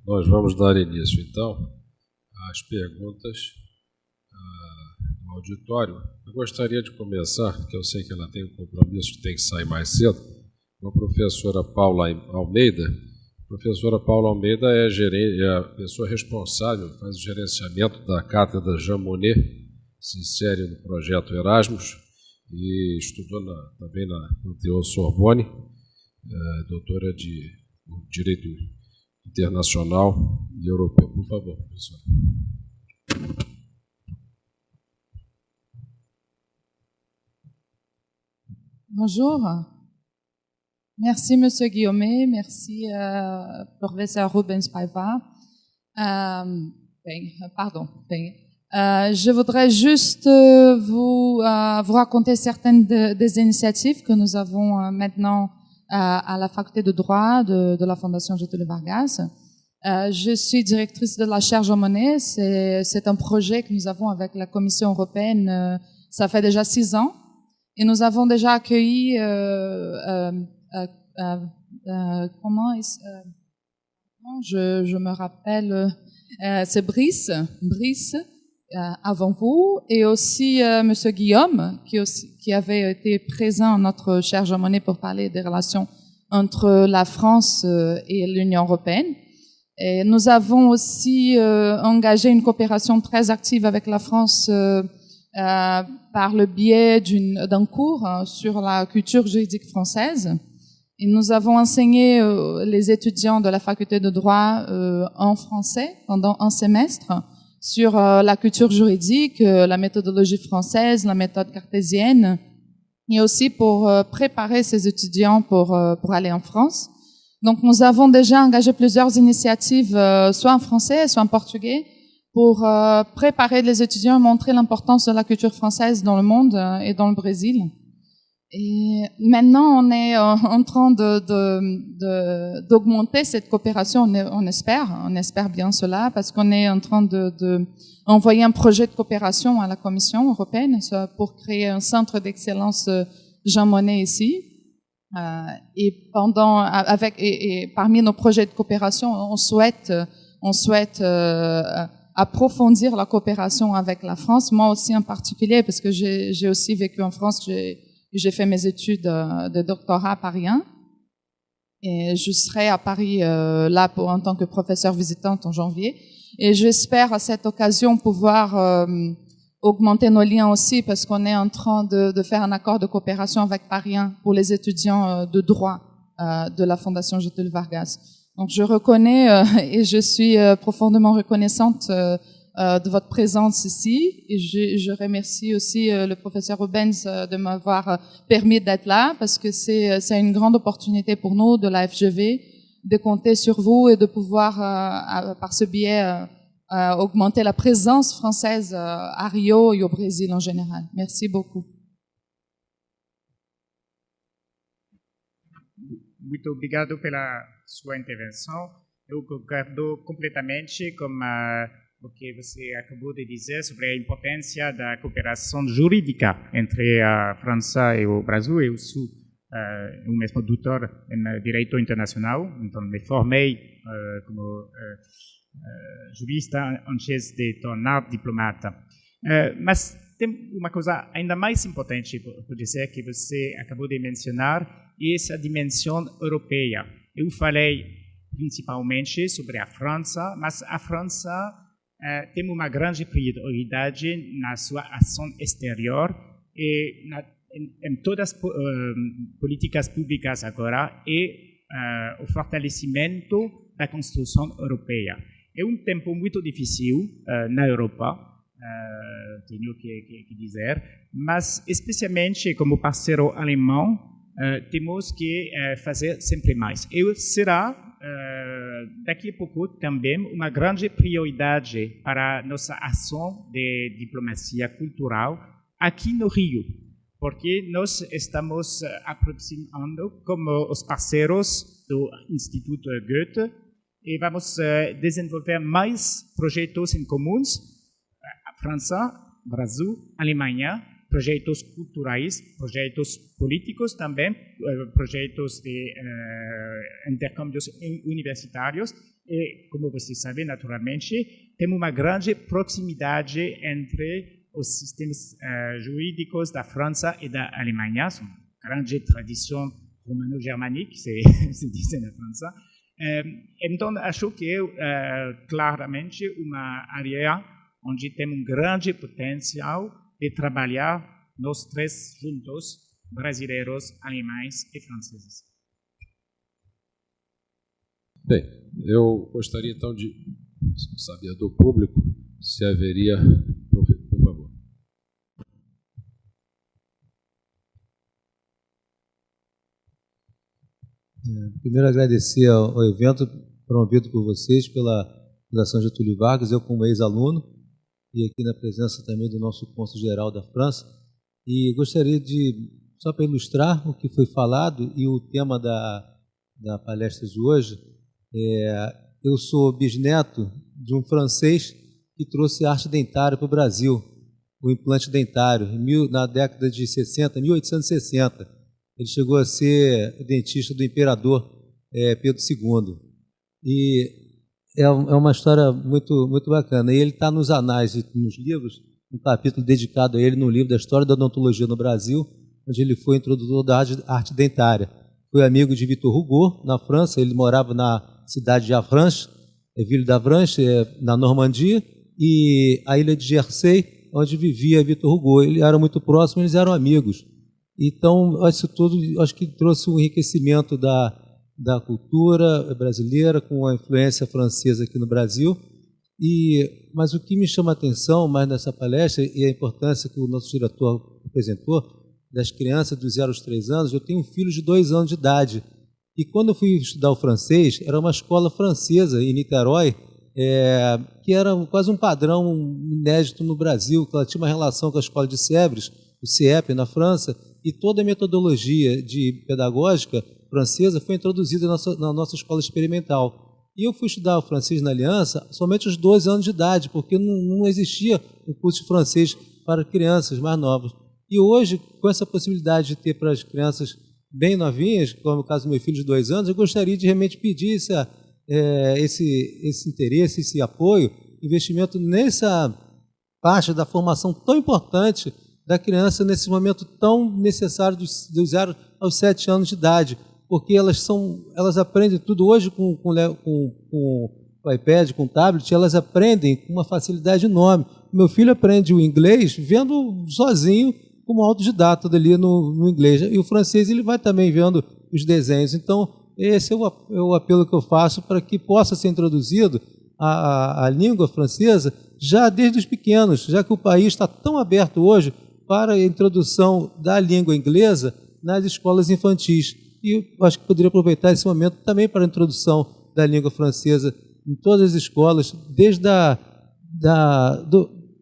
Nós vamos dar início, então, às perguntas do auditório. Eu gostaria de começar, que eu sei que ela tem um compromisso que tem que sair mais cedo, com a professora Paula Almeida. A professora Paula Almeida é a pessoa responsável, faz o gerenciamento da cátedra Jean Monnet, se insere no projeto Erasmus e estudou também na Anteor Sorbonne, doutora de Direito Internacional e Europeu. Por favor, professor. Bonjour. Merci, Monsieur Guillaumet. Merci, professeur Rubens Paiva. Je voudrais juste vous raconter certaines des initiatives que nous avons maintenant à la faculté de droit de la Fondation Getúlio Vargas. Je suis directrice de la chaire Jean Monnet. C'est un projet que nous avons avec la Commission européenne. Ça fait déjà 6 ans. Et nous avons déjà accueilli je me rappelle, c'est Brice avant vous, et aussi Monsieur Guillaume, qui avait été présent à notre chaire Jean Monnet pour parler des relations entre la France et l'Union européenne. Et nous avons aussi engagé une coopération très active avec la France par le biais d'un cours sur la culture juridique française. Et nous avons enseigné les étudiants de la faculté de droit en français pendant un semestre sur la culture juridique, la méthodologie française, la méthode cartésienne, et aussi pour préparer ces étudiants pour aller en France. Donc nous avons déjà engagé plusieurs initiatives, soit en français, soit en portugais, pour préparer les étudiants et montrer l'importance de la culture française dans le monde et dans le Brésil. Et maintenant, on est en train d'augmenter cette coopération, on espère bien cela, parce qu'on est en train d'envoyer un projet de coopération à la Commission européenne pour créer un centre d'excellence Jean Monnet ici. Et parmi nos projets de coopération, on souhaite approfondir la coopération avec la France, moi aussi en particulier, parce que j'ai aussi vécu en France, j'ai fait mes études de doctorat à Paris 1, et je serai à Paris là en tant que professeur visitante en janvier, et j'espère à cette occasion pouvoir augmenter nos liens aussi, parce qu'on est en train de faire un accord de coopération avec Paris 1 pour les étudiants de droit de la Fondation Getúlio Vargas. Donc je reconnais et je suis profondément reconnaissante de votre présence ici, et je remercie aussi le professeur Rubens de m'avoir permis d'être là, parce que c'est une grande opportunité pour nous de la FGV de compter sur vous et de pouvoir par ce biais augmenter la présence française à Rio et au Brésil en général. Merci beaucoup. Muito obrigado pela sua intervenção. Eu concordo completamente com o que você acabou de dizer sobre a importância da cooperação jurídica entre a França e o Brasil. Eu sou o mesmo doutor em Direito Internacional, então me formei como jurista antes de tornar diplomata. Mas tem uma coisa ainda mais importante por dizer que você acabou de mencionar, essa dimensão europeia. Eu falei principalmente sobre a França, mas a França tem uma grande prioridade na sua ação exterior e em todas as políticas públicas agora é o fortalecimento da construção europeia. É um tempo muito difícil na Europa, tenho que dizer, mas especialmente como parceiro alemão, temos que fazer sempre mais. E será, daqui a pouco, também uma grande prioridade para nossa ação de diplomacia cultural aqui no Rio, porque nós estamos aproximando como os parceiros do Instituto Goethe e vamos desenvolver mais projetos em comuns, França, Brasil, Alemanha, projetos culturais, projetos políticos também, projetos de intercâmbios universitários E, como vocês sabem, naturalmente, tem uma grande proximidade entre os sistemas jurídicos da França e da Alemanha, são grande tradição romano-germânica, se diz na França. Então, acho que é claramente uma área onde tem um grande potencial de trabalhar nós três juntos, brasileiros, alemães e franceses. Bem, eu gostaria então de saber do público se haveria... Por favor. Primeiro, agradecer ao evento promovido por vocês pela Fundação Getúlio Vargas, eu como ex-aluno, e aqui na presença também do nosso cônsul-geral da França. E gostaria de, só para ilustrar o que foi falado e o tema da palestra de hoje, eu sou bisneto de um francês que trouxe arte dentária para o Brasil, o implante dentário, na década de 60, 1860. Ele chegou a ser dentista do imperador Pedro II. E é uma história muito, muito bacana. E ele está nos anais e nos livros, um capítulo dedicado a ele no livro da História da Odontologia no Brasil, onde ele foi introdutor da arte dentária. Foi amigo de Victor Hugo, na França. Ele morava na cidade de Avranches, Ville d'Avranches, na Normandia, e a ilha de Jersey, onde vivia Victor Hugo. Eles eram muito próximos, eles eram amigos. Então, isso tudo acho que trouxe um enriquecimento da cultura brasileira com a influência francesa aqui no Brasil. Mas o que me chama a atenção mais nessa palestra e a importância que o nosso diretor apresentou das crianças dos 0 aos 3 anos, eu tenho um filho de 2 anos de idade. E quando eu fui estudar o francês, era uma escola francesa em Niterói, que era quase um padrão inédito no Brasil, que ela tinha uma relação com a escola de Sèvres, o CIEP na França, e toda a metodologia pedagógica francesa foi introduzida na nossa escola experimental. E eu fui estudar o francês na Aliança somente aos 12 anos de idade, porque não existia um curso de francês para crianças mais novas. E hoje, com essa possibilidade de ter para as crianças bem novinhas, como é o caso do meu filho de 2 anos, eu gostaria de realmente pedir esse interesse, esse apoio, investimento nessa parte da formação tão importante da criança nesse momento tão necessário dos 0 aos 7 anos de idade, porque elas aprendem tudo hoje com o iPad, com o tablet, elas aprendem com uma facilidade enorme. Meu filho aprende o inglês vendo sozinho, como autodidata ali no inglês, e o francês ele vai também vendo os desenhos. Então, esse é o apelo que eu faço para que possa ser introduzido a língua francesa já desde os pequenos, já que o país está tão aberto hoje para a introdução da língua inglesa nas escolas infantis. E eu acho que poderia aproveitar esse momento também para a introdução da língua francesa em todas as escolas, desde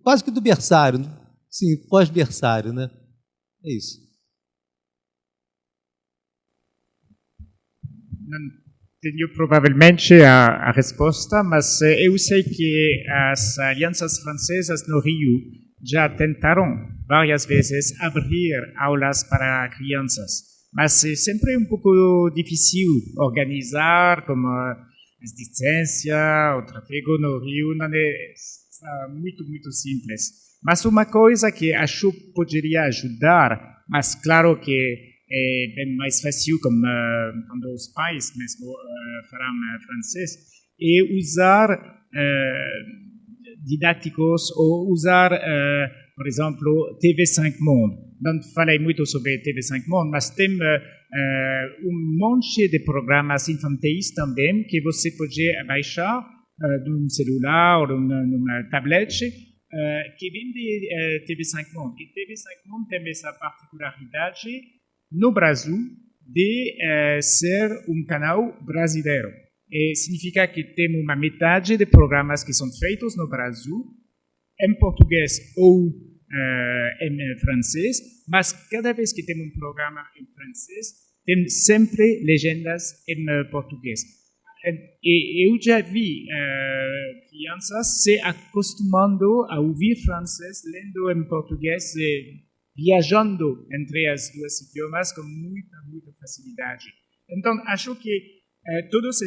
quase que do berçário, sim, pós-berçário, né? É isso. Não tenho provavelmente a resposta, mas eu sei que as alianças francesas no Rio já tentaram várias vezes abrir aulas para crianças, mas é sempre um pouco difícil organizar, como as distâncias, o tráfego no Rio não é muito, muito simples. Mas uma coisa que acho que poderia ajudar, mas claro que é bem mais fácil quando os pais mesmo falam francês, é usar didáticos ou usar, por exemplo, TV5 Monde. Não falei muito sobre TV5 Monde, mas tem monte de programas infantis também que você pode baixar de um celular ou de uma tablet que vem de TV5 Monde. E TV5 Monde tem essa particularidade no Brasil de ser um canal brasileiro. Significa que tem uma metade de programas que são feitos no Brasil em português ou em francês, mas cada vez que tem um programa em francês, tem sempre legendas em português. E eu já vi crianças se acostumando a ouvir francês, lendo em português, viajando entre as duas idiomas com muita, muita facilidade. Então, acho que Todas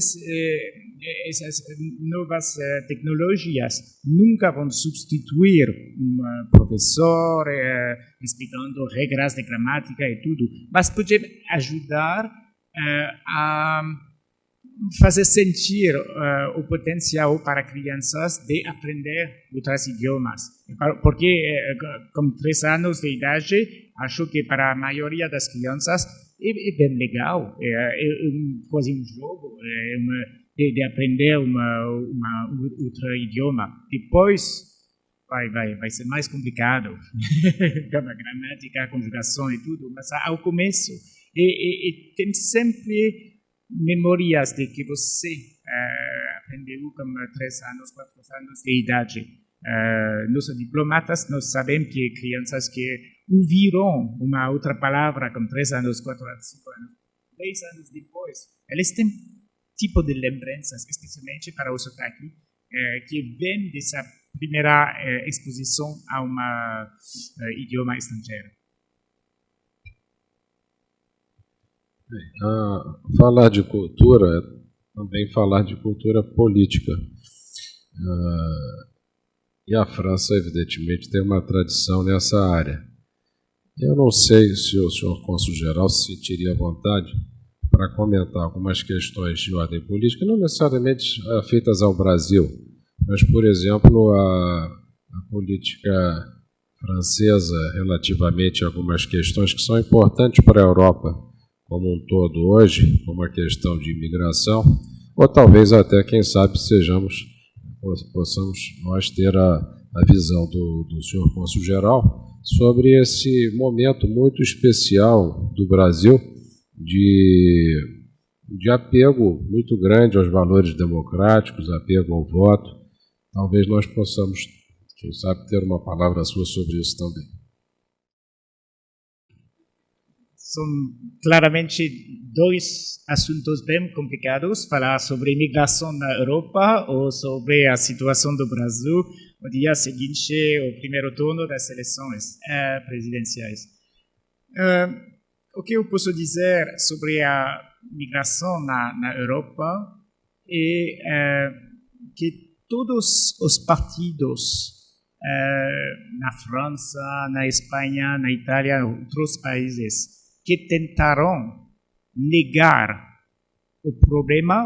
essas novas tecnologias nunca vão substituir um professor respeitando regras de gramática e tudo, mas podem ajudar a fazer sentir o potencial para crianças de aprender outros idiomas. Porque com 3 anos de idade, acho que para a maioria das crianças é bem legal, quase um jogo de aprender outro idioma. Depois vai ser mais complicado, com a gramática, a conjugação e tudo, mas ao começo, e tem sempre memórias de que você aprendeu com 3 anos, 4 anos de idade. Nós diplomatas, nós sabemos que crianças que ouviram uma outra palavra com 3 anos, 4 anos, 5 anos, 10 anos depois, eles têm tipo de lembranças, especialmente para o sotaque, que vem dessa primeira exposição a um idioma estrangeiro. Falar de cultura é também falar de cultura política. E a França, evidentemente, tem uma tradição nessa área. Eu não sei se o senhor cônsul-geral se sentiria à vontade para comentar algumas questões de ordem política, não necessariamente feitas ao Brasil, mas, por exemplo, a política francesa relativamente a algumas questões que são importantes para a Europa como um todo hoje, como a questão de imigração, ou talvez até, quem sabe, possamos nós ter a visão do senhor cônsul-geral sobre esse momento muito especial do Brasil de apego muito grande aos valores democráticos, apego ao voto. Talvez nós possamos, quem sabe, ter uma palavra sua sobre isso também. São claramente 2 assuntos bem complicados, falar sobre imigração na Europa ou sobre a situação do Brasil no dia seguinte ao primeiro turno das eleições presidenciais. O que eu posso dizer sobre a migração na Europa é que todos os partidos na França, na Espanha, na Itália, outros países que tentaram negar o problema,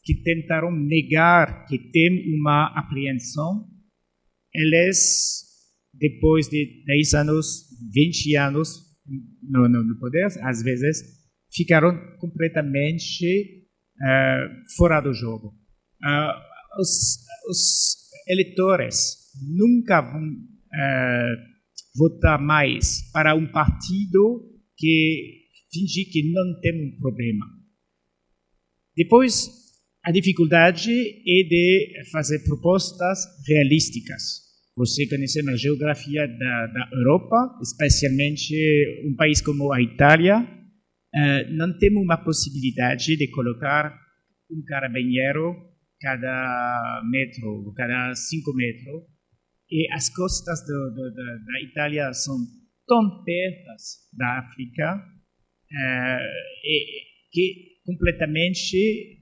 que tentaram negar que tem uma apreensão, eles, depois de 10 anos, 20 anos no poder, às vezes, ficaram completamente fora do jogo. Os eleitores nunca vão votar mais para um partido que finge que não tem um problema. Depois, a dificuldade é de fazer propostas realísticas. Você conhece a geografia da Europa, especialmente um país como a Itália, não tem uma possibilidade de colocar um carabiniero cada metro, cada 5 metros, e as costas da Itália são tão perto da África que completamente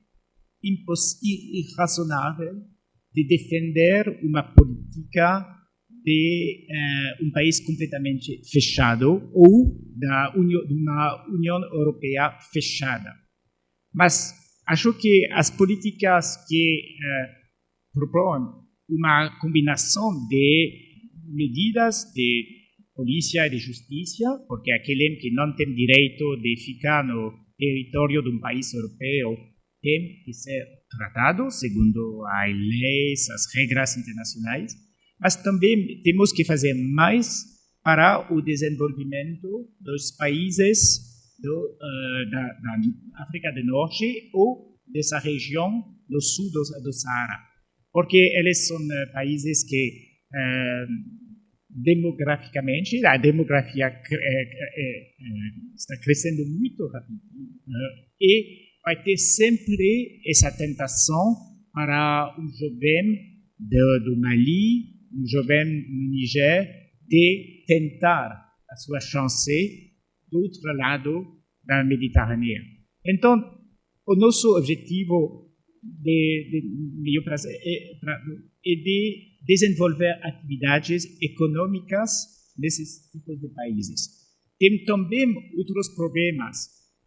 irrazonável de defender uma política de um país completamente fechado ou de uma União Europeia fechada. Mas acho que as políticas que propõem uma combinação de medidas de polícia e de justiça, porque aquele que não tem direito de ficar no território de um país europeu tem que ser tratado segundo as leis, as regras internacionais, mas também temos que fazer mais para o desenvolvimento dos países da África do Norte ou dessa região do sul do Saara, porque eles são países que demograficamente, a demografia está crescendo muito rápido e vai ter sempre essa tentação para um jovem do Mali, um jovem no Niger, de tentar a sua chance do outro lado da Mediterrânea. Então, o nosso objetivo de meio prazo é de desenvolver atividades econômicas nesses tipos de países. Tem também outros problemas.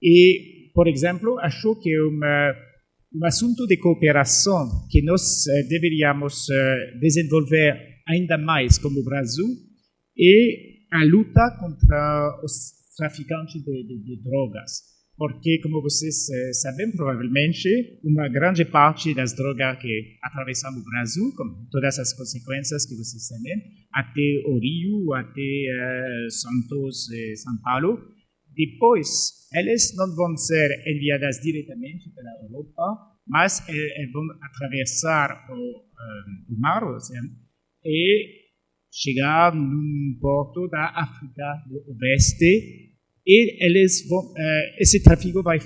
E, por exemplo, acho que um assunto de cooperação que nós deveríamos desenvolver ainda mais como Brasil é a luta contra os traficantes de drogas. Porque, como vocês sabem, provavelmente, uma grande parte das drogas que atravessam o Brasil, com todas as consequências que vocês sabem, até o Rio, até Santos, São Paulo, depois, elas não vão ser enviadas diretamente pela Europa, mas vão atravessar o mar, o oceano, e chegar num porto da África do Oeste. E esse tráfico vai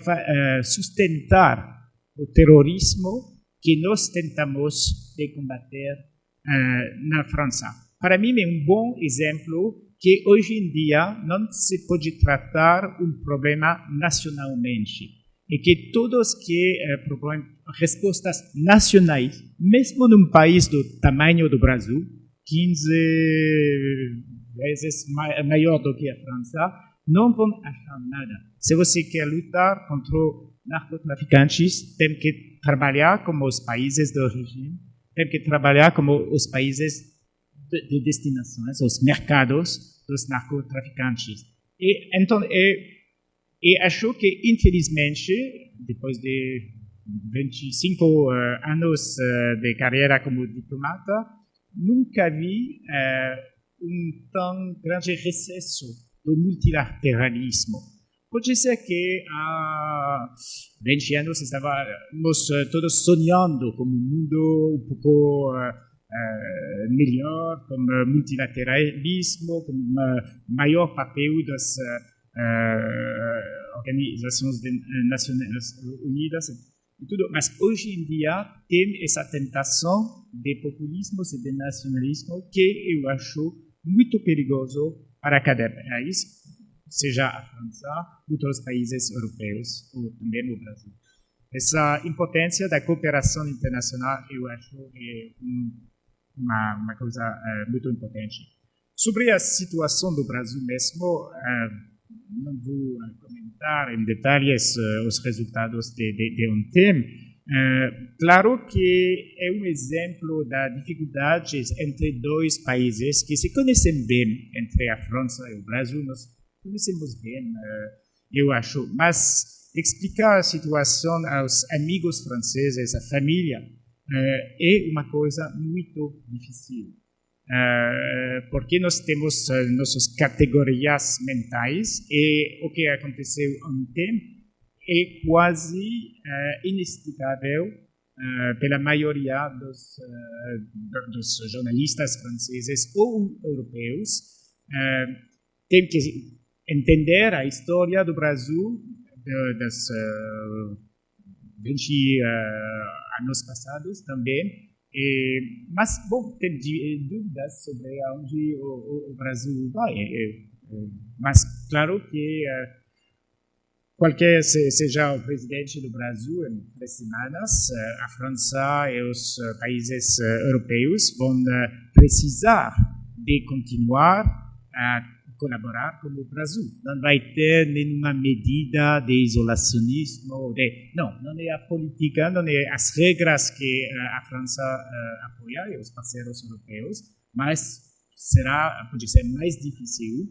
sustentar o terrorismo que nós tentamos de combater na França. Para mim é um bom exemplo que hoje em dia não se pode tratar um problema nacionalmente e que todos que propõem respostas nacionais, mesmo num país do tamanho do Brasil, 15 vezes maior do que a França, não vão achar nada. Se você quer lutar contra narcotraficantes, tem que trabalhar como os países de origem, tem que trabalhar como os países de destinação, os mercados dos narcotraficantes. Então, acho que, infelizmente, depois de 25 anos de carreira como diplomata, nunca vi tão grande recesso do multilateralismo. Pode ser que há 20 anos estávamos todos sonhando com um mundo um pouco melhor, com multilateralismo, com maior papel das organizações das Nações Unidas e tudo. Mas hoje em dia tem essa tentação de populismos e de nacionalismo que eu acho muito perigoso para cada país, seja a França, outros países europeus ou também o Brasil. Essa importância da cooperação internacional, eu acho, é uma coisa muito importante. Sobre a situação do Brasil mesmo, não vou comentar em detalhes os resultados de ontem. Claro que é um exemplo das dificuldades entre dois países que se conhecem bem, entre a França e o Brasil. Nós conhecemos bem, eu acho, mas explicar a situação aos amigos franceses, à família, é uma coisa muito difícil. Porque nós temos nossas categorias mentais e o que aconteceu ontem é quase inexplicável pela maioria dos jornalistas franceses ou europeus. Tem que entender a história do Brasil dos 20 anos passados também. Mas, bom, tem dúvidas sobre onde o Brasil vai. Mas, claro que qualquer seja o presidente do Brasil, em 3 semanas, a França e os países europeus vão precisar de continuar a colaborar com o Brasil. Não vai ter nenhuma medida de isolacionismo. Não é a política, não é as regras que a França apoia e os parceiros europeus, mas pode ser mais difícil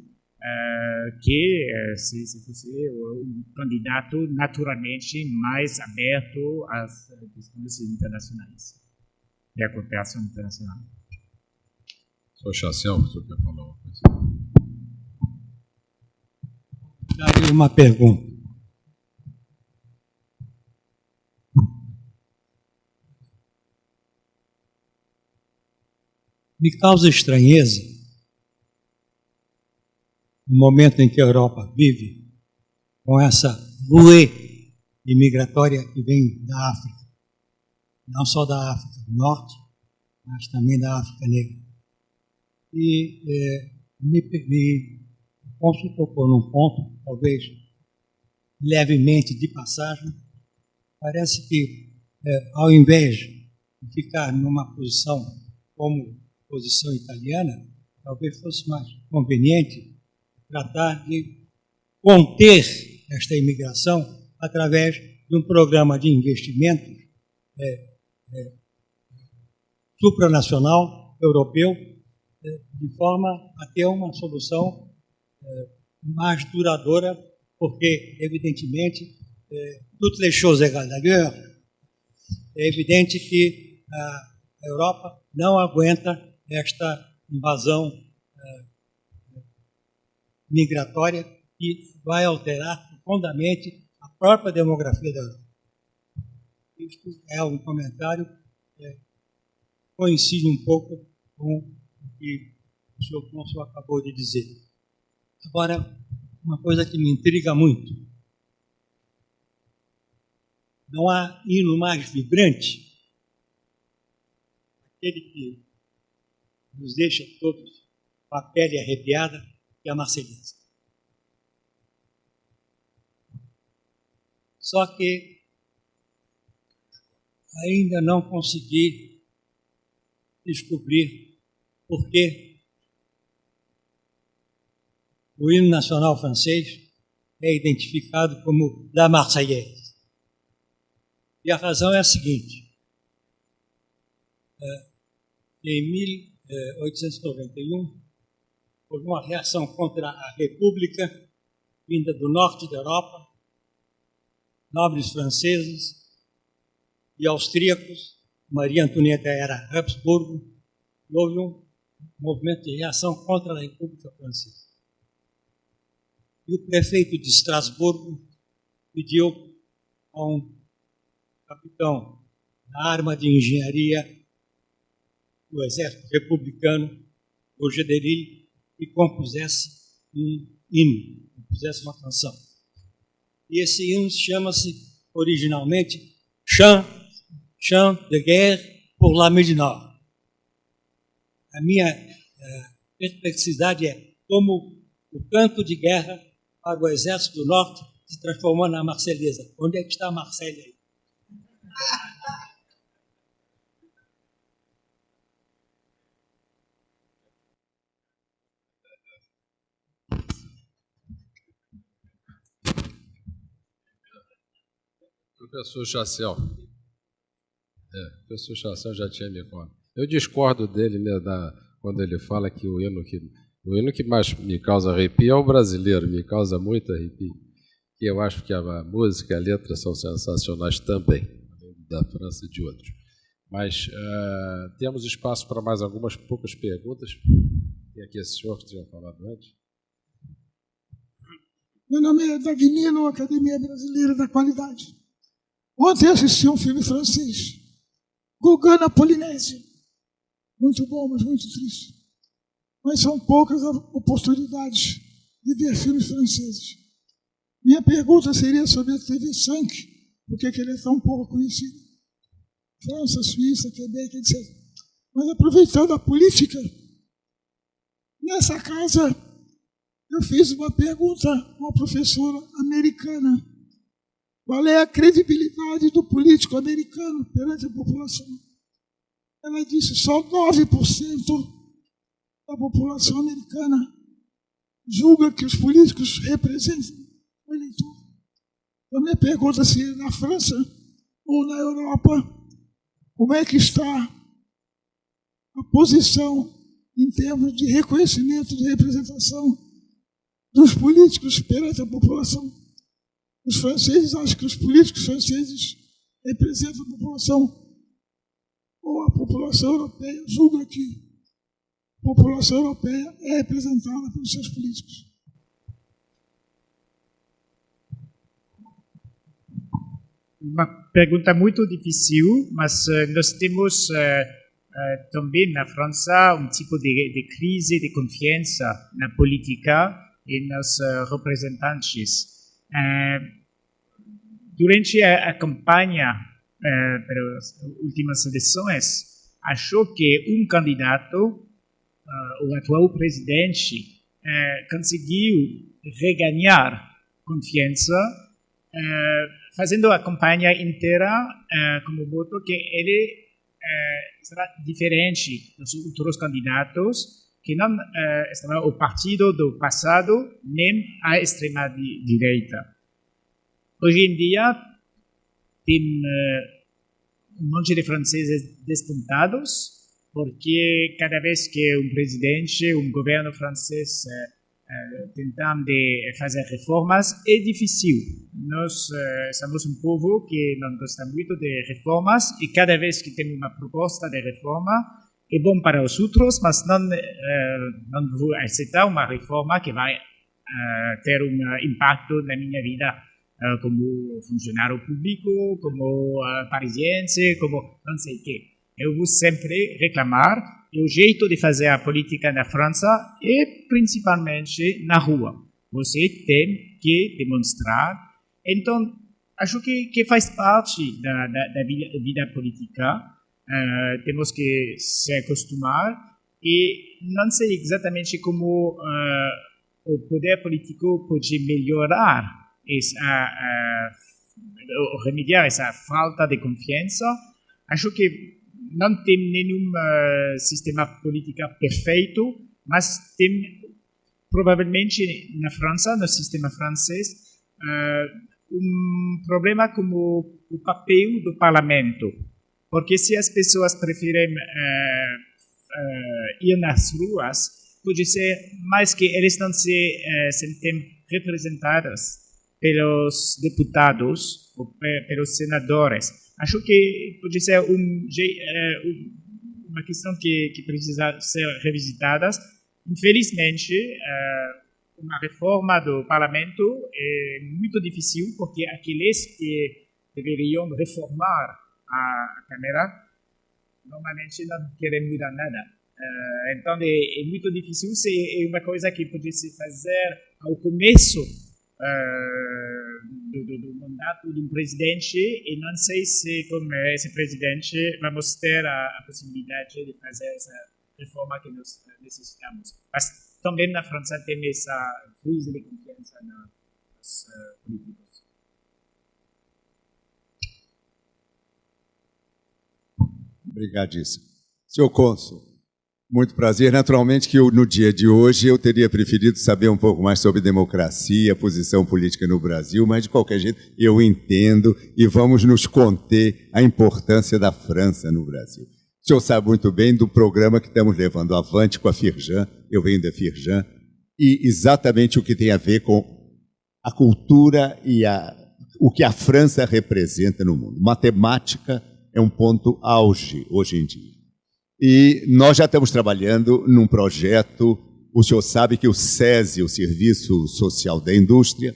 que se fosse um candidato naturalmente mais aberto às questões internacionais e à cooperação internacional. Sr. Chaciel, o senhor quer falar uma coisa? Daria uma pergunta. Me causa estranheza no momento em que a Europa vive com essa ruê imigratória que vem da África, não só da África do Norte, mas também da África Negra. E Afonso tocou num ponto, talvez levemente de passagem, parece que, ao invés de ficar numa posição como posição italiana, talvez fosse mais conveniente tratar de conter esta imigração através de um programa de investimentos supranacional, europeu, de forma a ter uma solução mais duradoura, porque, evidentemente, toutes les choses égales d'ailleurs, é evidente que a Europa não aguenta esta invasão migratória que vai alterar profundamente a própria demografia da Europa. Isto é um comentário que coincide um pouco com o que o senhor Consul acabou de dizer. Agora, uma coisa que me intriga muito. Não há hino mais vibrante, aquele que nos deixa todos com a pele arrepiada, que é a Marselhesa. Só que ainda não consegui descobrir por que o hino nacional francês é identificado como La Marseillaise. E a razão é a seguinte. Em 1891, houve uma reação contra a República, vinda do norte da Europa, nobres franceses e austríacos. Maria Antonieta era Habsburgo, e houve um movimento de reação contra a República Francesa. E o prefeito de Estrasburgo pediu a um capitão da arma de engenharia do exército republicano, o Gederil, que compusesse um hino, compusesse uma canção. E esse hino chama-se originalmente Chant de Guerre pour l'Armée du Nord. A minha perplexidade é como o canto de guerra para o exército do norte se transformou na Marselhesa. Onde é que está a Marselha aí? Professor Chassel. O professor Chassel já tinha me contado. Eu discordo dele, né, quando ele fala que o hino que mais me causa arrepio é o brasileiro, me causa muito arrepio. E eu acho que a música e a letra são sensacionais também, além da França e de outros. Mas temos espaço para mais algumas poucas perguntas. E aqui esse senhor que tinha falado antes. Meu nome é Dagnino, Academia Brasileira da Qualidade. Ontem assisti um filme francês, Gauguin na Polinésia. Muito bom, mas muito triste. Mas são poucas oportunidades de ver filmes franceses. Minha pergunta seria sobre a TV 5, por que ele é tão pouco conhecido. França, Suíça, Quebec, etc. Mas aproveitando a política, nessa casa eu fiz uma pergunta a uma professora americana. Qual é a credibilidade do político americano perante a população? Ela disse só 9% da população americana julga que os políticos representam o eleitor. Então, minha pergunta seria, na França ou na Europa, como é que está a posição em termos de reconhecimento, de representação dos políticos perante a população? Os franceses acham que os políticos franceses representam a população, ou a população europeia julga que a população europeia é representada pelos seus políticos. Uma pergunta muito difícil, mas nós temos também na França um tipo de crise de confiança na política e nos representantes. Durante a campanha para as últimas eleições, achou que um candidato, o atual presidente, conseguiu reganhar confiança fazendo a campanha inteira como voto que ele será diferente dos outros candidatos, que não estará o partido do passado, nem a extrema-direita. Hoje em dia, tem um monte de franceses despontados, porque cada vez que um presidente, um governo francês tentam de fazer reformas, é difícil. Nós somos um povo que não gosta muito de reformas, e cada vez que tem uma proposta de reforma, é bom para os outros, mas não vou aceitar uma reforma que vai ter um impacto na minha vida como funcionário público, como parisiense, como não sei o quê. Eu vou sempre reclamar do jeito de fazer a política na França e principalmente na rua. Você tem que demonstrar. Então, acho que faz parte da vida política. Temos que se acostumar e não sei exatamente como o poder político pode melhorar remediar essa falta de confiança. Acho que não tem nenhum sistema político perfeito, mas tem provavelmente na França, no sistema francês, problema como o papel do parlamento. Porque se as pessoas preferem ir nas ruas, pode ser mais que eles não se sentem representadas pelos deputados ou pelos senadores. Acho que pode ser uma questão que precisa ser revisitada. Infelizmente, uma reforma do parlamento é muito difícil, porque aqueles que deveriam reformar a Câmara normalmente não querem mudar nada. Então, é muito difícil. É uma coisa que pode se fazer ao começo do mandato do presidente, e não sei se com esse presidente vamos ter a possibilidade de fazer essa reforma que nós necessitamos. Mas também na França tem essa crise de confiança nos políticos. Obrigadíssimo. Senhor cônsul, muito prazer. Naturalmente que no dia de hoje eu teria preferido saber um pouco mais sobre democracia, posição política no Brasil, mas de qualquer jeito eu entendo e vamos nos conter a importância da França no Brasil. O senhor sabe muito bem do programa que estamos levando avante com a Firjan, eu venho da Firjan, e exatamente o que tem a ver com a cultura e o que a França representa no mundo. Matemática é um ponto auge hoje em dia. E nós já estamos trabalhando num projeto, o senhor sabe que o SESI, o Serviço Social da Indústria,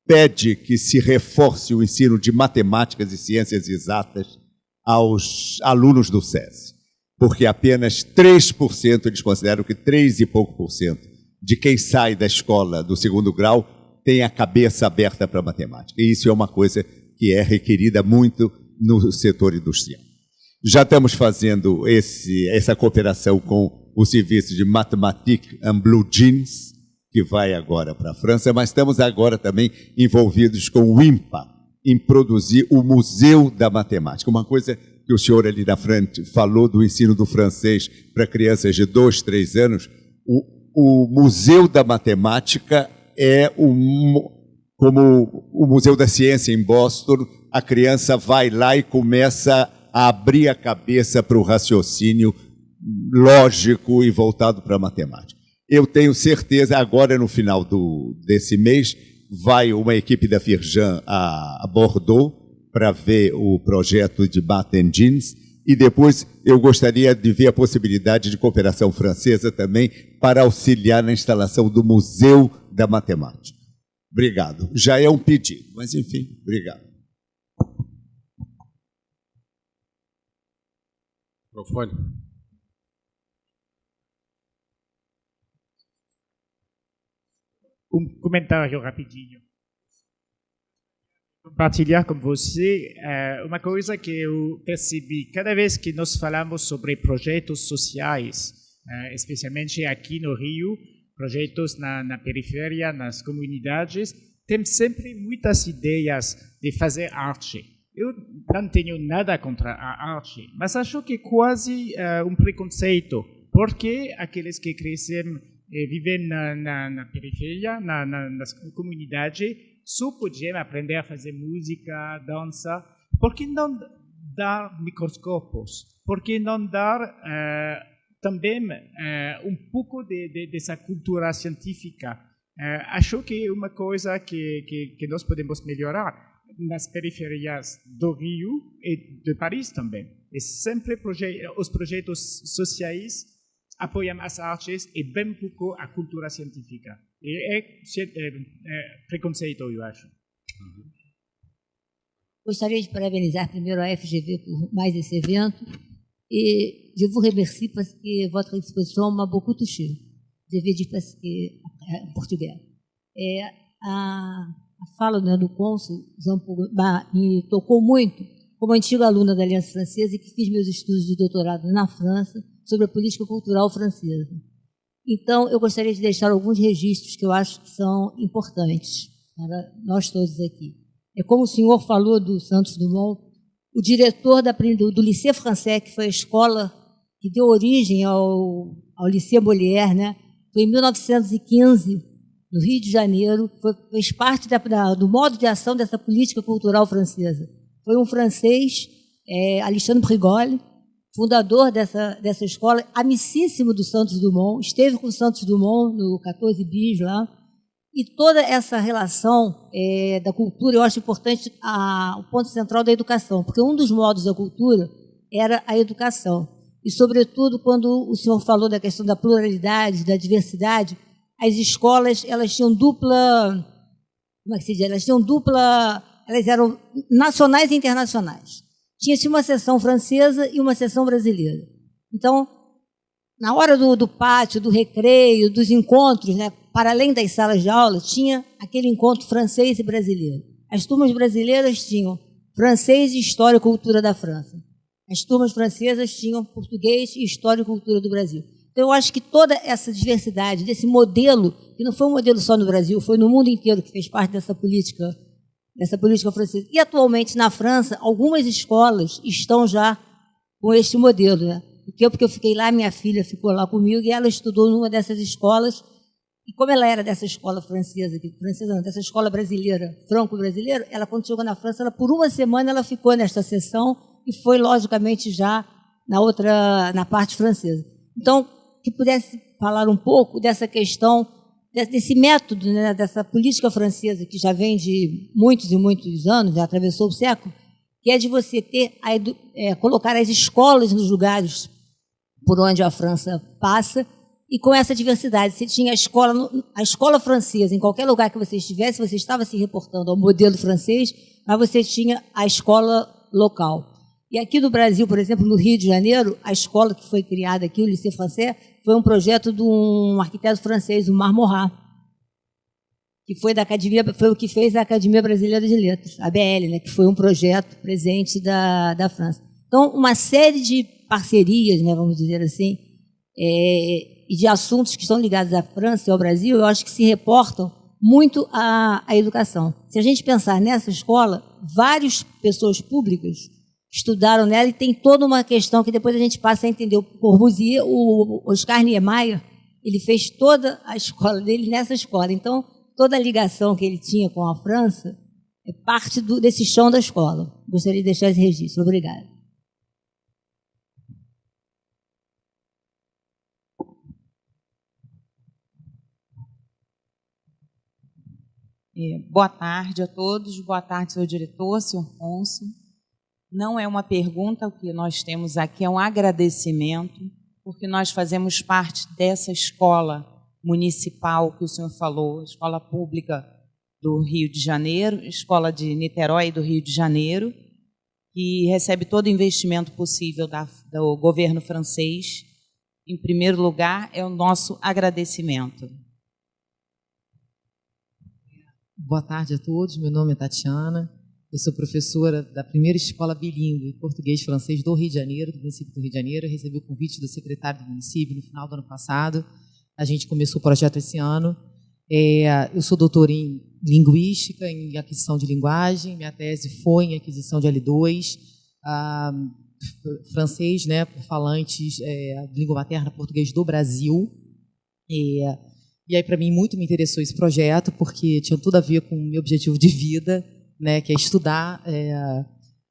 pede que se reforce o ensino de matemáticas e ciências exatas aos alunos do SESI, porque apenas 3%, eles consideram que 3 e pouco por cento de quem sai da escola do segundo grau tem a cabeça aberta para matemática. E isso é uma coisa que é requerida muito no setor industrial. Já estamos fazendo essa cooperação com o serviço de Mathématiques en Blue Jeans, que vai agora para a França, mas estamos agora também envolvidos com o INPA, em produzir o Museu da Matemática. Uma coisa que o senhor ali na frente falou do ensino do francês para crianças de 2, 3 anos, o Museu da Matemática é como o Museu da Ciência em Boston. A criança vai lá e começa a abrir a cabeça para o raciocínio lógico e voltado para a matemática. Eu tenho certeza, agora no final desse mês, vai uma equipe da Firjan a Bordeaux para ver o projeto de Math Jeans, e depois eu gostaria de ver a possibilidade de cooperação francesa também para auxiliar na instalação do Museu da Matemática. Obrigado. Já é um pedido, mas enfim, obrigado. Microfone. Um comentário rapidinho. Compartilhar com você uma coisa que eu percebi. Cada vez que nós falamos sobre projetos sociais, especialmente aqui no Rio, projetos na periferia, nas comunidades, tem sempre muitas ideias de fazer arte. Eu não tenho nada contra a arte, mas acho que é quase um preconceito, porque aqueles que crescem e vivem na periferia, na comunidade, só podiam aprender a fazer música, dança. Por que não dar microscópios? Por que não dar também um pouco dessa cultura científica? Acho que é uma coisa que nós podemos melhorar nas periferias do Rio e de Paris também. E sempre os projetos sociais apoiam as artes e bem pouco a cultura científica. E é preconceito, eu acho. Gostaria de parabenizar primeiro a FGV por mais esse evento et je vous remercie parce que votre exposition m'a beaucoup touché. Je vais dire parce que em português. A fala, né, do cônsul Jean Paul me tocou muito como antiga aluna da Aliança Francesa e que fiz meus estudos de doutorado na França sobre a política cultural francesa. Então, eu gostaria de deixar alguns registros que eu acho que são importantes para nós todos aqui. É como o senhor falou do Santos Dumont, o diretor do Lycée Français, que foi a escola que deu origem ao Lycée Molière, né? Foi em 1915, no Rio de Janeiro, fez parte do modo de ação dessa política cultural francesa. Foi um francês, Alexandre Brigoli, fundador dessa escola, amicíssimo do Santos Dumont, esteve com o Santos Dumont no 14 bis lá, e toda essa relação da cultura, eu acho importante o ponto central da educação, porque um dos modos da cultura era a educação. E, sobretudo, quando o senhor falou da questão da pluralidade, da diversidade, as escolas, elas tinham dupla, como é que se diz? Elas eram nacionais e internacionais. Tinha-se uma seção francesa e uma seção brasileira. Então, na hora do pátio, do recreio, dos encontros, né, para além das salas de aula, tinha aquele encontro francês e brasileiro. As turmas brasileiras tinham francês e história e cultura da França. As turmas francesas tinham português e história e cultura do Brasil. Então, eu acho que toda essa diversidade, desse modelo, que não foi um modelo só no Brasil, foi no mundo inteiro que fez parte dessa política francesa. E, atualmente, na França, algumas escolas estão já com este modelo, né? Porque eu fiquei lá, minha filha ficou lá comigo e ela estudou numa dessas escolas. E como ela era dessa escola dessa escola brasileira, franco-brasileira, ela, quando chegou na França, por uma semana ela ficou nesta sessão e foi, logicamente, já na parte francesa. Então, que pudesse falar um pouco dessa questão, desse método, né, dessa política francesa que já vem de muitos e muitos anos, já atravessou o século, que é de você colocar as escolas nos lugares por onde a França passa, e com essa diversidade. Você tinha a escola francesa, em qualquer lugar que você estivesse, você estava se reportando ao modelo francês, mas você tinha a escola local. E aqui no Brasil, por exemplo, no Rio de Janeiro, a escola que foi criada aqui, o Lycée Français, foi um projeto de um arquiteto francês, o Marmorat, que foi o que fez a Academia Brasileira de Letras, a ABL, né, que foi um projeto presente da França. Então, uma série de parcerias, né, vamos dizer assim, e de assuntos que estão ligados à França e ao Brasil, eu acho que se reportam muito à educação. Se a gente pensar nessa escola, várias pessoas públicas estudaram nela e tem toda uma questão que depois a gente passa a entender. O Corbusier, o Oscar Niemeyer, ele fez toda a escola dele nessa escola. Então, toda a ligação que ele tinha com a França é parte desse chão da escola. Gostaria de deixar esse registro. Obrigada. Boa tarde a todos, boa tarde, senhor diretor, senhor cônsul. Não é uma pergunta, o que nós temos aqui é um agradecimento, porque nós fazemos parte dessa escola municipal que o senhor falou, escola pública do Rio de Janeiro, escola de Niterói do Rio de Janeiro, que recebe todo o investimento possível do governo francês. Em primeiro lugar, é o nosso agradecimento. Boa tarde a todos, meu nome é Tatiana, eu sou professora da primeira escola bilíngue português-francês do Rio de Janeiro, do município do Rio de Janeiro. Eu recebi o convite do secretário do município no final do ano passado, a gente começou o projeto esse ano, Eu sou doutora em linguística, em aquisição de linguagem. Minha tese foi em aquisição de L2, francês, né, por falantes de língua materna, português do Brasil. E aí, para mim, muito me interessou esse projeto, porque tinha tudo a ver com o meu objetivo de vida, né, que é estudar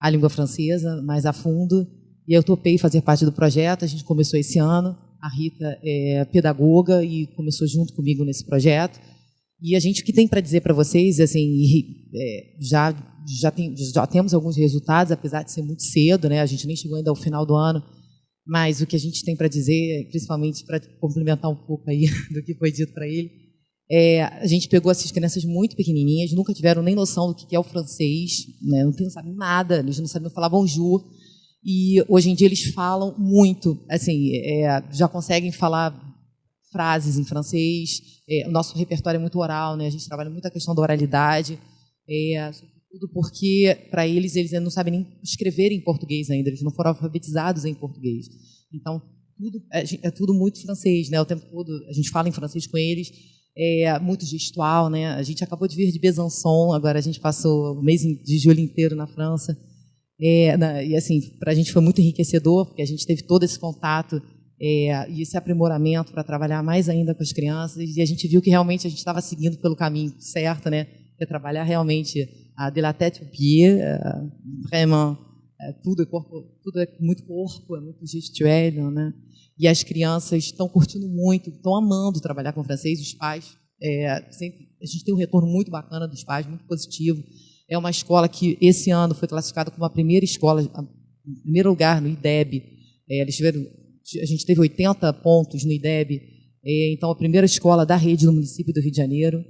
a língua francesa mais a fundo. E eu topei fazer parte do projeto. A gente começou esse ano. A Rita é pedagoga e começou junto comigo nesse projeto. E a gente, o que tem para dizer para vocês, assim, já temos alguns resultados, apesar de ser muito cedo, né? A gente nem chegou ainda ao final do ano, mas o que a gente tem para dizer, principalmente para complementar um pouco aí do que foi dito para ele, a gente pegou essas crianças muito pequenininhas, nunca tiveram nem noção do que é o francês, né? Não sabem nada, eles não sabiam falar bonjour, e hoje em dia eles falam muito, assim, já conseguem falar frases em francês. O nosso repertório é muito oral, né? A gente trabalha muito a questão da oralidade, sobretudo porque, para eles não sabem nem escrever em português ainda, eles não foram alfabetizados em português. Então, é tudo muito francês, né? O tempo todo a gente fala em francês com eles, muito gestual, né? A gente acabou de vir de Besançon, agora a gente passou o mês de julho inteiro na França, e assim, para a gente foi muito enriquecedor, porque a gente teve todo esse contato e esse aprimoramento para trabalhar mais ainda com as crianças, e a gente viu que realmente a gente estava seguindo pelo caminho certo, né? Que é trabalhar realmente de la tête aux pieds, vraiment, tudo é muito corpo, é muito gestuel, né? E as crianças estão curtindo muito, estão amando trabalhar com francês, os pais, a gente tem um retorno muito bacana dos pais, muito positivo. É uma escola que esse ano foi classificada como a primeira escola, em primeiro lugar no IDEB. A gente teve 80 pontos no IDEB, então a primeira escola da rede no município do Rio de Janeiro,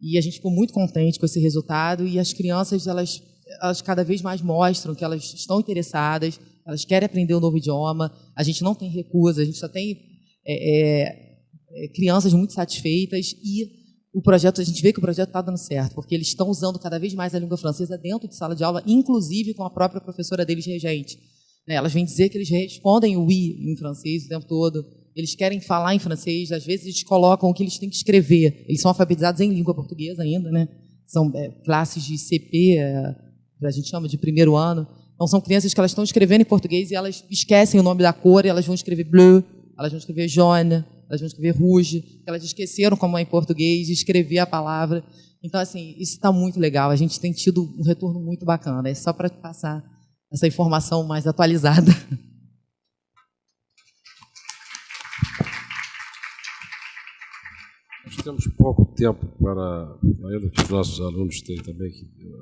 e a gente ficou muito contente com esse resultado, e as crianças, elas cada vez mais mostram que elas estão interessadas, elas querem aprender um novo idioma, a gente não tem recusa, a gente só tem crianças muito satisfeitas, e o projeto, a gente vê que o projeto está dando certo, porque eles estão usando cada vez mais a língua francesa dentro de sala de aula, inclusive com a própria professora deles regente. Elas vêm dizer que eles respondem o oui em francês o tempo todo, eles querem falar em francês, às vezes eles colocam o que eles têm que escrever. Eles são alfabetizados em língua portuguesa ainda, né? São classes de CP, a gente chama de primeiro ano. Então são crianças que elas estão escrevendo em português e elas esquecem o nome da cor, e elas vão escrever bleu, elas vão escrever jaune, elas vão escrever rouge, elas esqueceram como é em português de escrever a palavra. Então, assim, isso está muito legal. A gente tem tido um retorno muito bacana. É só para passar essa informação mais atualizada. Nós temos pouco tempo para, ainda que os nossos alunos têm também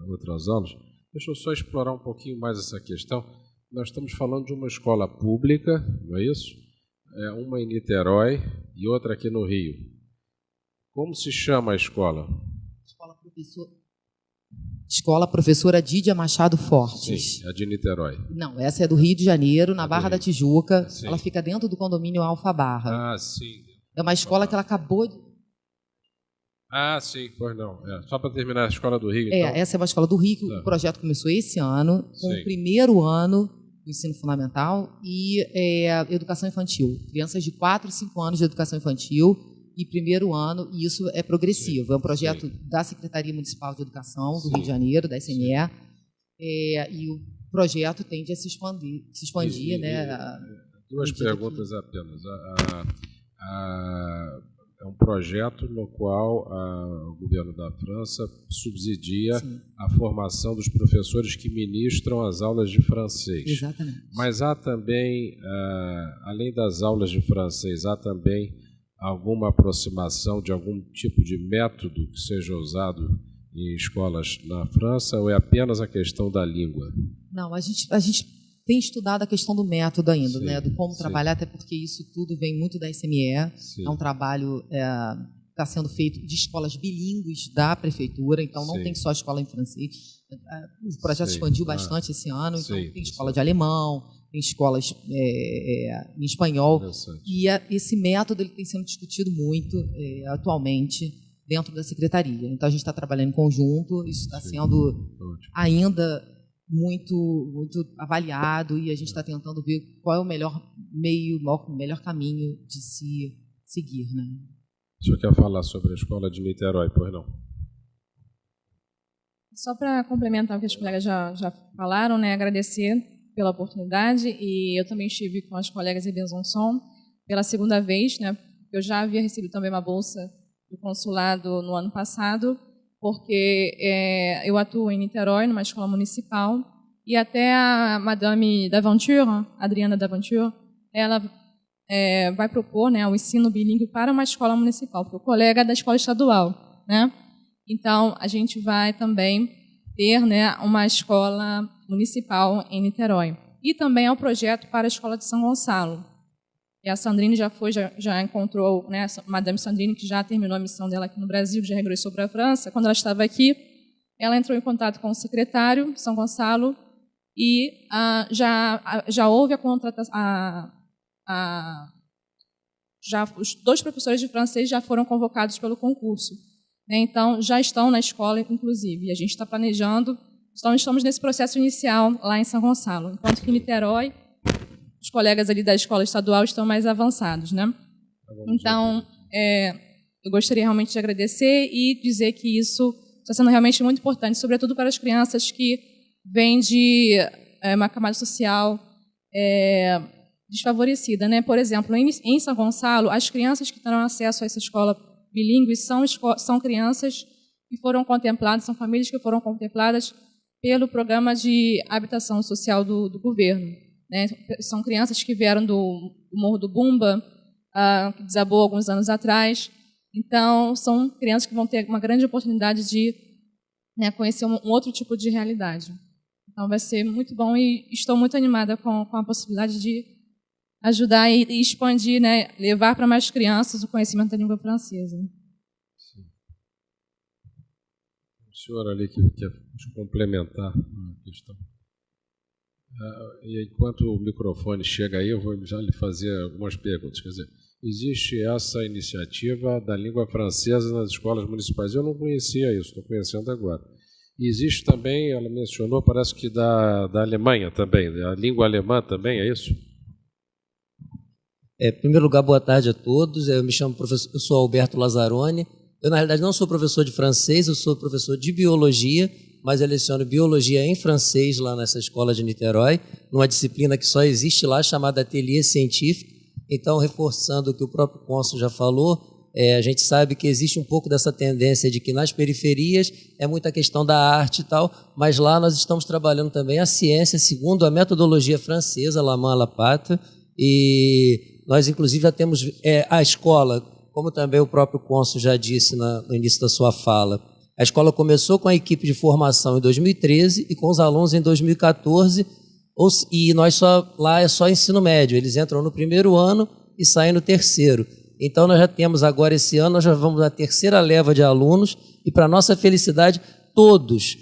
outras aulas. Deixa eu só explorar um pouquinho mais essa questão. Nós estamos falando de uma escola pública, não é isso? Uma em Niterói e outra aqui no Rio. Como se chama a escola? Escola Professora Dídia Machado Fortes. Sim, a de Niterói. Não, essa é do Rio de Janeiro, na Barra da Rio. Tijuca. Sim. Ela fica dentro do condomínio Alfa Barra. Ah, sim. É uma escola que ela acabou de... Ah, sim, pois não. Só para terminar a escola do Rio, então. Essa é uma escola do Rio, que o projeto começou esse ano, com o primeiro ano do ensino fundamental e educação infantil. Crianças de 4 e 5 anos de educação infantil e primeiro ano, e isso é progressivo. Sim. É um projeto da Secretaria Municipal de Educação do Rio de Janeiro, da SME, e o projeto tende a se expandir, né? Duas perguntas apenas. É um projeto no qual o governo da França subsidia a formação dos professores que ministram as aulas de francês. Exatamente. Mas há também, além das aulas de francês, há também alguma aproximação de algum tipo de método que seja usado em escolas na França, ou é apenas a questão da língua? Não, a gente tem estudado a questão do método ainda, né, do como trabalhar, até porque isso tudo vem muito da SME. É um trabalho que está sendo feito de escolas bilíngues da prefeitura, então não tem só escola em francês. O projeto expandiu bastante esse ano, então tem escola de alemão, tem escolas em espanhol, e esse método ele tem sendo discutido muito atualmente dentro da secretaria. Então a gente está trabalhando em conjunto, isso está sendo ainda muito avaliado, e a gente está tentando ver qual é o melhor meio, o melhor caminho de se seguir, né? O senhor quer falar sobre a escola de Niterói, pois não? Só para complementar o que os colegas já falaram, né, agradecer pela oportunidade, e eu também estive com as colegas em Besançon pela segunda vez, né, eu já havia recebido também uma bolsa do consulado no ano passado, porque eu atuo em Niterói, numa escola municipal, e até a Madame Daventure, Adriana Daventure, ela vai propor, né, o ensino bilíngue para uma escola municipal, porque o colega é da escola estadual, né? Então, a gente vai também ter, né, uma escola municipal em Niterói. E também é um projeto para a escola de São Gonçalo. E a Sandrine já encontrou, né, a Madame Sandrine, que já terminou a missão dela aqui no Brasil, já regressou para a França. Quando ela estava aqui, ela entrou em contato com o secretário de São Gonçalo e já houve a contratação. Os 2 professores de francês já foram convocados pelo concurso. Então, já estão na escola, inclusive. E a gente está planejando, estamos nesse processo inicial lá em São Gonçalo. Enquanto que em Niterói, os colegas ali da escola estadual estão mais avançados, né? Então, eu gostaria realmente de agradecer e dizer que isso está sendo realmente muito importante, sobretudo para as crianças que vêm de uma camada social desfavorecida, né? Por exemplo, em São Gonçalo, as crianças que terão acesso a essa escola bilíngue são crianças que foram contempladas, são famílias que foram contempladas pelo programa de habitação social do governo, né? São crianças que vieram do Morro do Bumba, que desabou alguns anos atrás. Então, são crianças que vão ter uma grande oportunidade de, né, conhecer um outro tipo de realidade. Então, vai ser muito bom e estou muito animada com a possibilidade de ajudar e expandir, né, levar para mais crianças o conhecimento da língua francesa. Sim. O senhor ali que quer complementar a questão. E enquanto o microfone chega aí, eu vou já lhe fazer algumas perguntas. Quer dizer, existe essa iniciativa da língua francesa nas escolas municipais. Eu não conhecia isso, estou conhecendo agora. E existe também, ela mencionou, parece que da Alemanha também, a língua alemã também, é isso? Em primeiro lugar, boa tarde a todos. Eu me chamo eu sou Alberto Lazzaroni. Eu, na realidade, não sou professor de francês, eu sou professor de biologia, mas eu leciono biologia em francês lá nessa escola de Niterói, numa disciplina que só existe lá, chamada Ateliê Científico. Então, reforçando o que o próprio cônsul já falou, a gente sabe que existe um pouco dessa tendência de que nas periferias é muita questão da arte e tal, mas lá nós estamos trabalhando também a ciência segundo a metodologia francesa, La Main à la Pâte, e nós, inclusive, já temos a escola, como também o próprio cônsul já disse no início da sua fala, a escola começou com a equipe de formação em 2013 e com os alunos em 2014, e lá é só ensino médio, eles entram no primeiro ano e saem no terceiro. Então, nós já temos agora, esse ano, nós já vamos na terceira leva de alunos, e para nossa felicidade, todos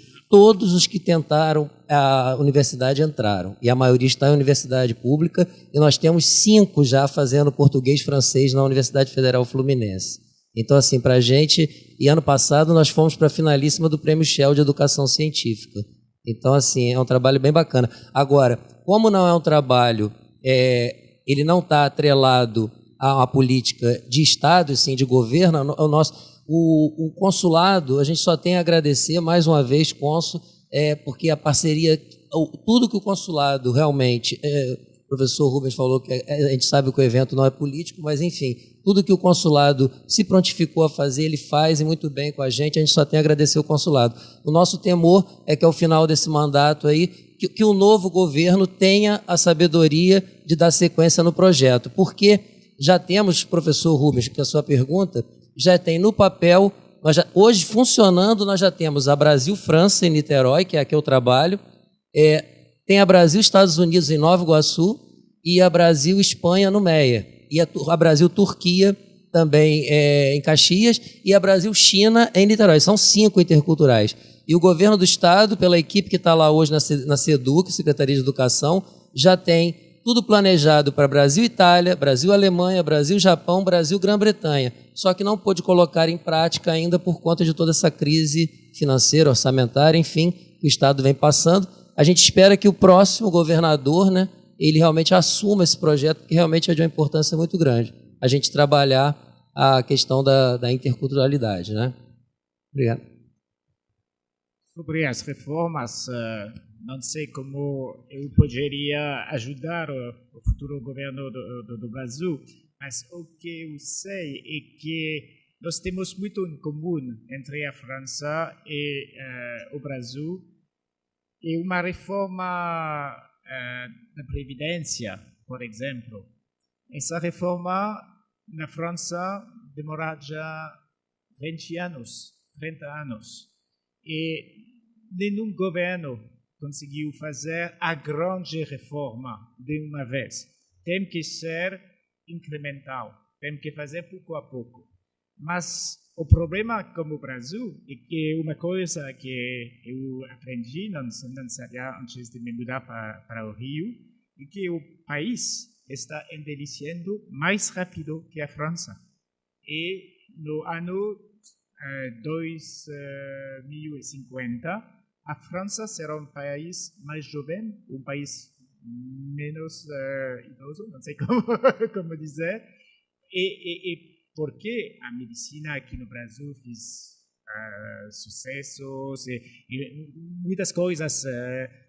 os que tentaram a universidade entraram. E a maioria está em universidade pública, e nós temos 5 já fazendo português e francês na Universidade Federal Fluminense. Então, assim, para a gente, e ano passado nós fomos para a finalíssima do Prêmio Shell de Educação Científica. Então, assim, é um trabalho bem bacana. Agora, como não é um trabalho, ele não está atrelado a uma política de Estado, e sim de governo, o consulado, a gente só tem a agradecer mais uma vez, cônsul, porque a parceria, tudo que o consulado realmente, o professor Rubens falou que a gente sabe que o evento não é político, mas enfim, tudo que o consulado se prontificou a fazer, ele faz e muito bem com a gente só tem a agradecer o consulado. O nosso temor é que ao final desse mandato aí, que o novo governo tenha a sabedoria de dar sequência no projeto, porque já temos, professor Rubens, que é a sua pergunta, já tem no papel, hoje funcionando, nós já temos a Brasil-França em Niterói, que é a que eu trabalho, tem a Brasil-Estados Unidos em Nova Iguaçu e a Brasil-Espanha no Meia, e a Brasil-Turquia também em Caxias e a Brasil-China em Niterói. São 5 interculturais. E o governo do Estado, pela equipe que está lá hoje na SEDUC, Secretaria de Educação, já tem tudo planejado para Brasil-Itália, Brasil-Alemanha, Brasil-Japão, Brasil-Grã-Bretanha. Só que não pôde colocar em prática ainda por conta de toda essa crise financeira, orçamentária, enfim, que o Estado vem passando. A gente espera que o próximo governador, né, ele realmente assuma esse projeto, que realmente é de uma importância muito grande. A gente trabalhar a questão da interculturalidade, né? Obrigado. Sobre as reformas, não sei como eu poderia ajudar o futuro governo do Brasil, mas o que eu sei é que nós temos muito em comum entre a França e o Brasil, e uma reforma da Previdência, por exemplo. Essa reforma na França demora já 20 anos, 30 anos, e nenhum governo conseguiu fazer a grande reforma de uma vez. Tem que ser incremental, tem que fazer pouco a pouco. Mas o problema como o Brasil é que uma coisa que eu aprendi, não sabia antes de me mudar para o Rio, é que o país está envelhecendo mais rápido que a França. E no ano 2050, a França será um país mais jovem, um país menos idoso, não sei como dizer, e porque a medicina aqui no Brasil fez sucessos e muitas coisas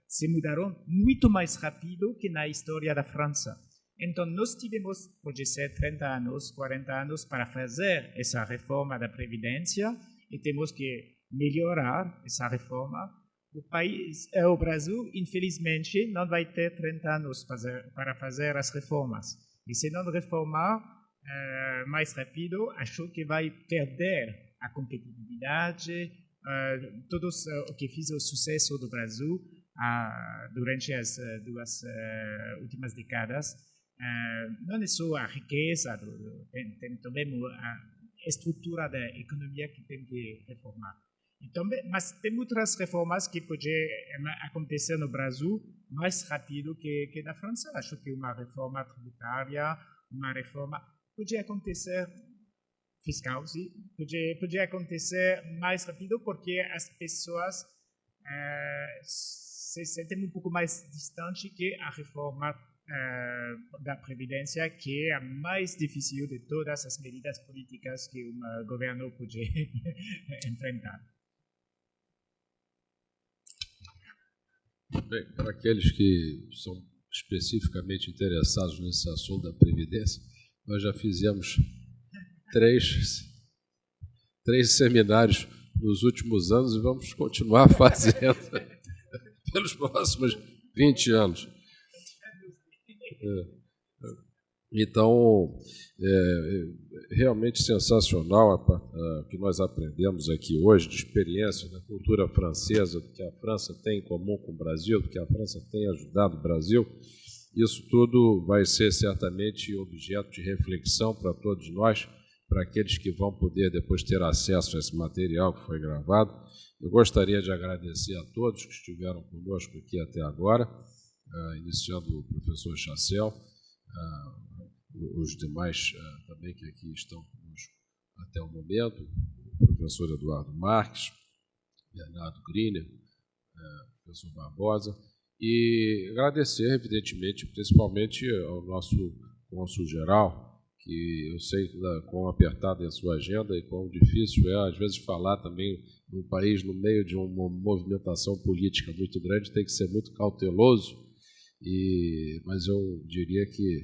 se mudaram muito mais rápido que na história da França. Então, nós tivemos, pode ser 30 anos, 40 anos para fazer essa reforma da Previdência e temos que melhorar essa reforma. O Brasil, infelizmente, não vai ter 30 anos para fazer as reformas. E se não reformar mais rápido, acho que vai perder a competitividade, tudo o que fez o sucesso do Brasil durante as duas últimas décadas. Não é só a riqueza, tem também a estrutura da economia que tem que reformar. Então, mas tem outras reformas que podem acontecer no Brasil mais rápido que na França. Acho que uma reforma tributária, uma reforma pode acontecer fiscal, sim, pode acontecer mais rápido porque as pessoas se sentem um pouco mais distantes que a reforma da Previdência, que é a mais difícil de todas as medidas políticas que um governo pode enfrentar. Bem, para aqueles que são especificamente interessados nesse assunto da Previdência, nós já fizemos três seminários nos últimos anos e vamos continuar fazendo pelos próximos 20 anos. Então, realmente sensacional o que nós aprendemos aqui hoje de experiência da cultura francesa, do que a França tem em comum com o Brasil, do que a França tem ajudado o Brasil. Isso tudo vai ser certamente objeto de reflexão para todos nós, para aqueles que vão poder depois ter acesso a esse material que foi gravado. Eu gostaria de agradecer a todos que estiveram conosco aqui até agora, iniciando o professor Chassel, os demais também que aqui estão conosco até o momento, o professor Eduardo Marques, Bernardo Griner, o professor Barbosa, e agradecer, evidentemente, principalmente ao nosso cônsul-geral, que eu sei quão apertada é a sua agenda e quão difícil é, às vezes, falar também num país no meio de uma movimentação política muito grande, tem que ser muito cauteloso, mas eu diria que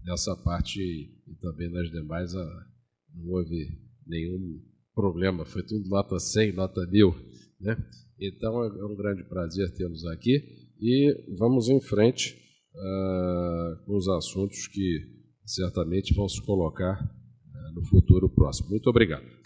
nessa parte e também nas demais não houve nenhum problema, foi tudo nota 100, nota 1000, né? Então é um grande prazer tê-los aqui e vamos em frente com os assuntos que certamente vão se colocar no futuro próximo. Muito obrigado.